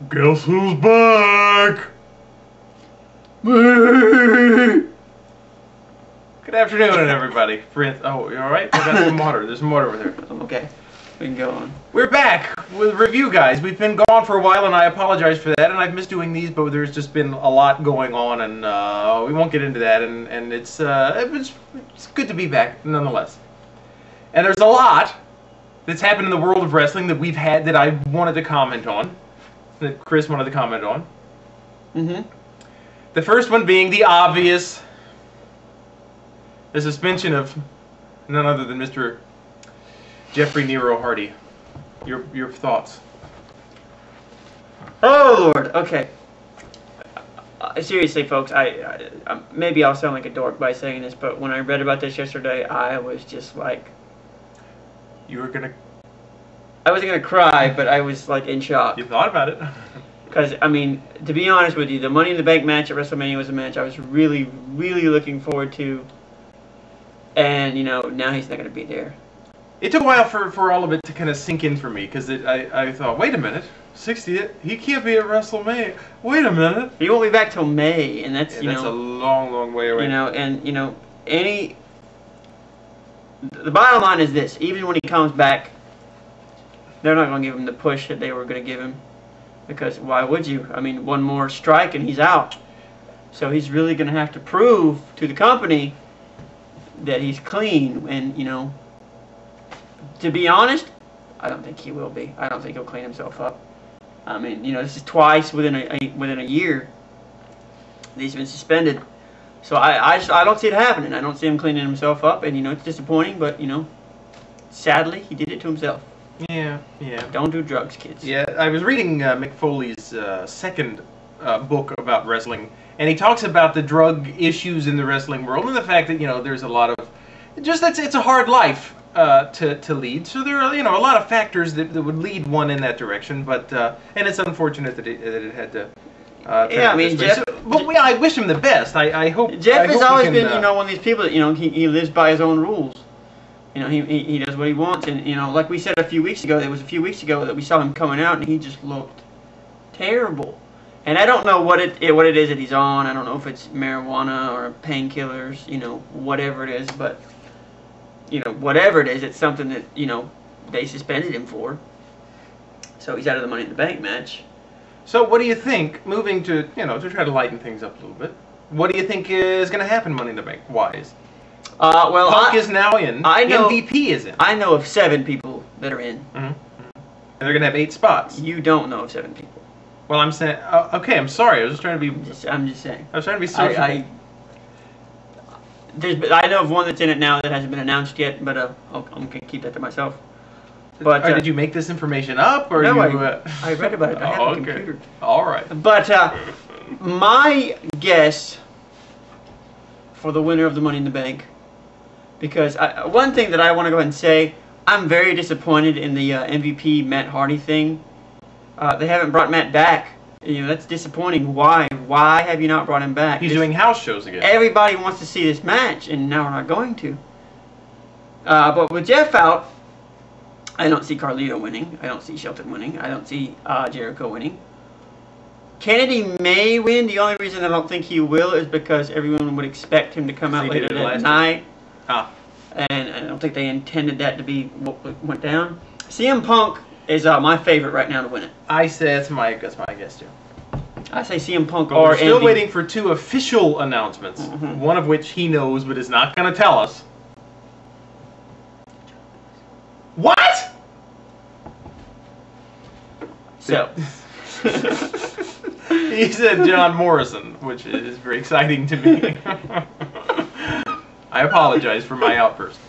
Guess who's back? Me! Good afternoon, everybody. Oh, you alright? I got some water. There's some water over there. I'm okay. We can go on. We're back with Review Guys. We've been gone for a while, and I apologize for that, and I've missed doing these, but there's just been a lot going on, and we won't get into that, and it's good to be back, nonetheless. And there's a lot that's happened in the world of wrestling that we've had that I wanted to comment on, that Chris wanted to comment on. The first one being the obvious, the suspension of none other than Mr. Jeffrey Nero Hardy. Your thoughts? Oh Lord. Okay. Seriously, folks, I maybe I'll sound like a dork by saying this, but when I read about this yesterday, I was just like, You were gonna. I wasn't gonna cry, but I was like in shock. You thought about it. Because I mean, to be honest with you, the Money in the Bank match at WrestleMania was a match I was really, really looking forward to, and you know, now he's not gonna be there. It took a while for all of it to kind of sink in for me, because I thought, wait a minute, 60, he can't be at WrestleMania. Wait a minute. He won't be back till May, and that's, that's a long, long way away. You know, and, you know, the bottom line is this, even when he comes back, they're not going to give him the push that they were going to give him, because why would you? I mean, one more strike and he's out. So he's really going to have to prove to the company that he's clean, and, you know, to be honest, I don't think he will be. I don't think he'll clean himself up. I mean, you know, this is twice within a year that he's been suspended. So I don't see it happening. I don't see him cleaning himself up, and you know, it's disappointing, but you know, sadly, he did it to himself. Yeah. Don't do drugs, kids. Yeah, I was reading Mick Foley's second book about wrestling, and he talks about the drug issues in the wrestling world and the fact that, you know, there's a lot of it's a hard life to lead. So there are, you know, a lot of factors that would lead one in that direction, but and it's unfortunate that it had to. Yeah, I mean, Jeff. But I wish him the best. I hope. Jeff has always been, you know, one of these people that, you know, he lives by his own rules. You know, he does what he wants, and you know, like we said a few weeks ago, that we saw him coming out, and he just looked terrible. And I don't know what it is that he's on. I don't know if it's marijuana or painkillers, you know, whatever it is, but you know, whatever it is, it's something that, you know, they suspended him for. So he's out of the Money in the Bank match. So what do you think, moving to, you know, to try to lighten things up a little bit, what do you think is going to happen Money in the Bank wise? Well, Punk is now in. MVP is in. I know of 7 people that are in. And they're going to have 8 spots. You don't know of 7 people. Well, I'm saying, okay, I'm sorry. I was just trying to be. I'm just saying. I was trying to be social. I know of one that's in it now that hasn't been announced yet, but I'm going to keep that to myself. But did you make this information up, or no? you? I read about it. I have a computer. All right. But my guess for the winner of the Money in the Bank, because one thing that I want to go ahead and say, I'm very disappointed in the MVP Matt Hardy thing. They haven't brought Matt back. You know, that's disappointing. Why? Why have you not brought him back? He's doing house shows again. Everybody wants to see this match, and now we're not going to. But with Jeff out, I don't see Carlito winning. I don't see Shelton winning. I don't see Jericho winning. Kennedy may win. The only reason I don't think he will is because everyone would expect him to come out later that night. And I don't think they intended that to be what went down. CM Punk is my favorite right now to win it. I say that's my guess too. I say CM Punk over. We're still waiting for 2 official announcements. One of which he knows but is not going to tell us. What? So. He said John Morrison, which is very exciting to me. I apologize for my outburst.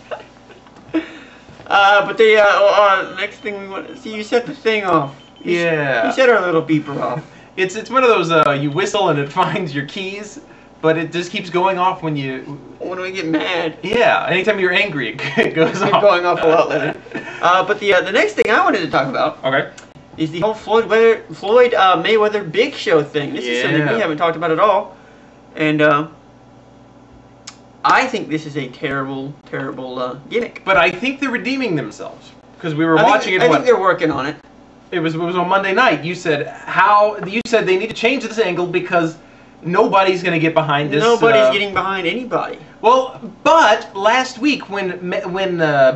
But the next thing we want to see, you set the thing off. You set our little beeper off. It's one of those you whistle and it finds your keys, but it just keeps going off when you. When we get mad. Yeah, anytime you're angry, it goes off. It's going off a lot later. But the next thing I wanted to talk about. Okay. Is the whole Floyd Mayweather Big Show thing. This is something we haven't talked about at all, and I think this is a terrible, terrible gimmick. But I think they're redeeming themselves because we were watching it. I think they're working on it. It was on Monday night. You said they need to change this angle because nobody's going to get behind this. Nobody's getting behind anybody. Well, but last week when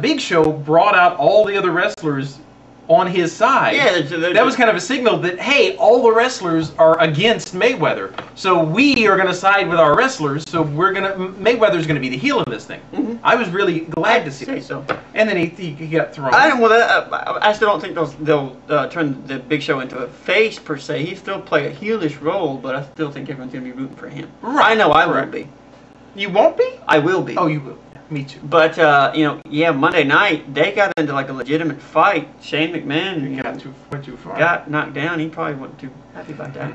Big Show brought out all the other wrestlers on his side, that was kind of a signal that, hey, all the wrestlers are against Mayweather. So we are going to side with our wrestlers. So Mayweather's going to be the heel in this thing. Mm-hmm. I was really glad to see that. So. And then he got thrown. I still don't think they'll turn the Big Show into a face per se. He still play a heelish role, but I still think everyone's going to be rooting for him. Right. I know I will be. You won't be? I will be. Oh, you will. Me too. But Monday night they got into like a legitimate fight. Shane McMahon went too far. Got knocked down. He probably wasn't too happy about that.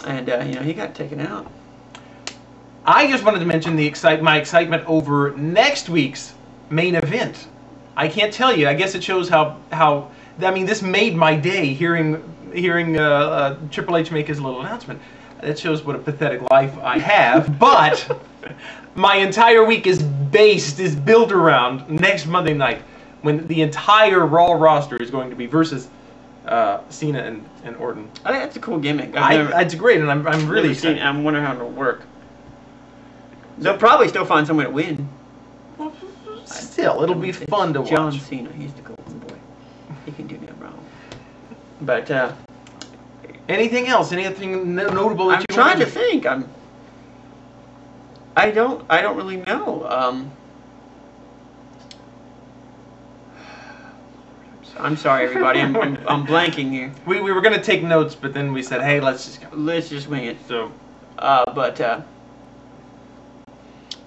And he got taken out. I just wanted to mention my excitement over next week's main event. I can't tell you. I guess it shows how I mean, this made my day hearing Triple H make his little announcement. That shows what a pathetic life I have. But my entire week is built around next Monday night when the entire Raw roster is going to be versus Cena and Orton. I think that's a cool gimmick. It's great, and I'm really excited. I'm wondering how it'll work. They'll probably still find someone to win. Well, still, it'll be fun to watch. John Cena, he's the golden boy. He can do no wrong. But anything else? Anything notable that I'm trying to think. I don't really know. I'm sorry, everybody. I'm blanking here. We were gonna take notes, but then we said, hey, let's just go. Let's just wing it. So,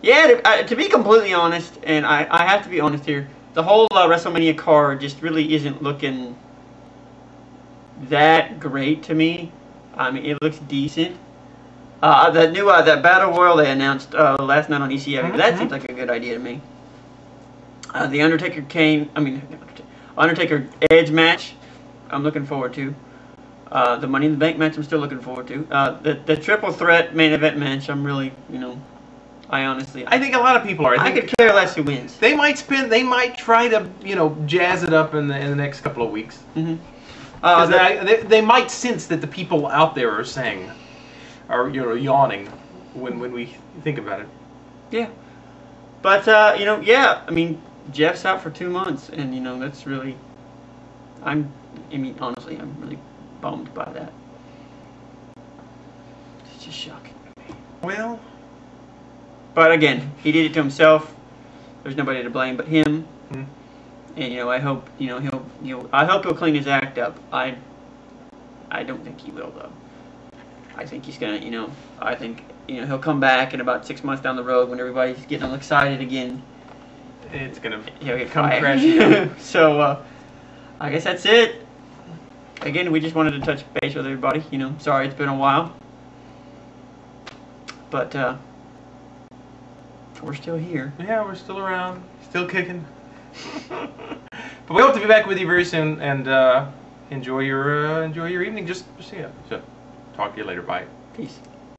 yeah. To be completely honest, and I have to be honest here, the whole WrestleMania card just really isn't looking that great to me. I mean, it looks decent. That new that Battle Royal they announced last night on ECW, that seems like a good idea to me. The Undertaker Edge match, I'm looking forward to. The Money in the Bank match, I'm still looking forward to. The Triple Threat main event match, I'm really, I think a lot of people are. I could care less who wins. They might try to, jazz it up in the next couple of weeks. Mm-hmm. They might sense that the people out there are saying, yawning when we think about it. Yeah. But, I mean, Jeff's out for 2 months, and, that's really, honestly, I'm really bummed by that. It's just shocking to me. Well. But again, he did it to himself. There's nobody to blame but him. Mm-hmm. And, I hope, he'll clean his act up. I don't think he will, though. I think he's gonna, I think, he'll come back in about 6 months down the road when everybody's getting all excited again. It's gonna come crashing. So, I guess that's it. Again, we just wanted to touch base with everybody. Sorry it's been a while, but we're still here. Yeah, we're still around, still kicking. But we hope to be back with you very soon, and enjoy your evening. Just so talk to you later. Bye. Peace.